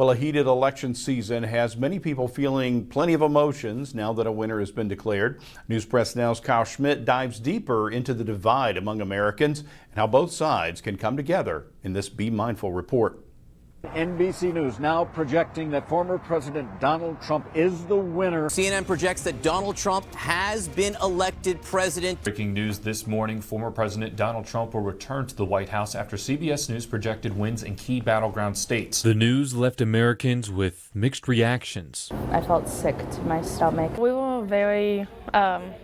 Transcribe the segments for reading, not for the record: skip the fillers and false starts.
Well, a heated election season has many people feeling plenty of emotions now that a winner has been declared. News Press Now's Kyle Schmidt dives deeper into the divide among Americans and how both sides can come together in this Be Mindful report. NBC News now projecting that former President Donald Trump is the winner. CNN projects that Donald Trump has been elected president. Breaking news this morning, former President Donald Trump will return to the White House after CBS News projected wins in key battleground states. The news left Americans with mixed reactions. I felt sick to my stomach. We were very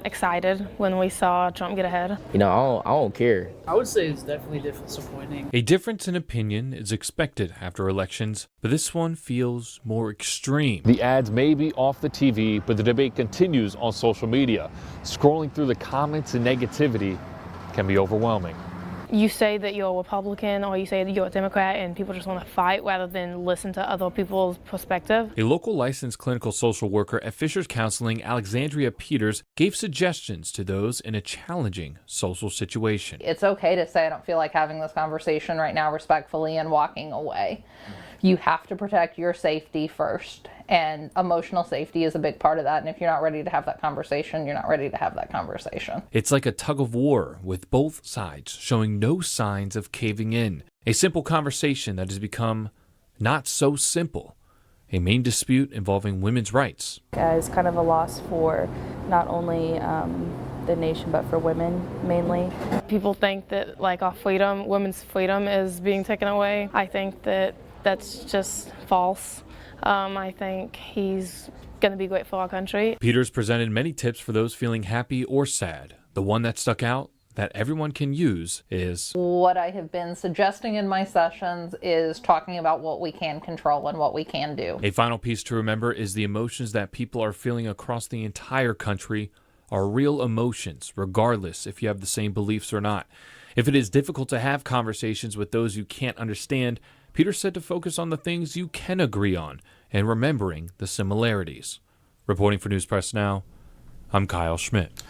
excited when we saw Trump get ahead. I don't care. I would say it's definitely disappointing. A difference in opinion is expected after elections, but this one feels more extreme. The ads may be off the TV, but the debate continues on social media. Scrolling through the comments and negativity can be overwhelming. You say that you're a Republican or you say that you're a Democrat and people just want to fight rather than listen to other people's perspective. A local licensed clinical social worker at Fisher's Counseling, Alexandria Peters, gave suggestions to those in a challenging social situation. It's okay to say I don't feel like having this conversation right now respectfully and walking away. You have to protect your safety first, and emotional safety is a big part of that. And if you're not ready to have that conversation, you're not ready to have that conversation. It's like a tug of war with both sides showing no signs of caving in. A simple conversation that has become not so simple. A main dispute involving women's rights. It's kind of a loss for not only the nation, but for women mainly. People think that like our freedom, women's freedom is being taken away. I think that that's just false. I think he's going to be great for our country. Peters presented many tips for those feeling happy or sad. The one that stuck out that everyone can use is what I have been suggesting in my sessions is talking about what we can control and what we can do. A final piece to remember is the emotions that people are feeling across the entire country are real emotions, regardless if you have the same beliefs or not. If it is difficult to have conversations with those you can't understand, Peters said to focus on the things you can agree on and remembering the similarities. Reporting for News Press Now, I'm Kyle Schmidt.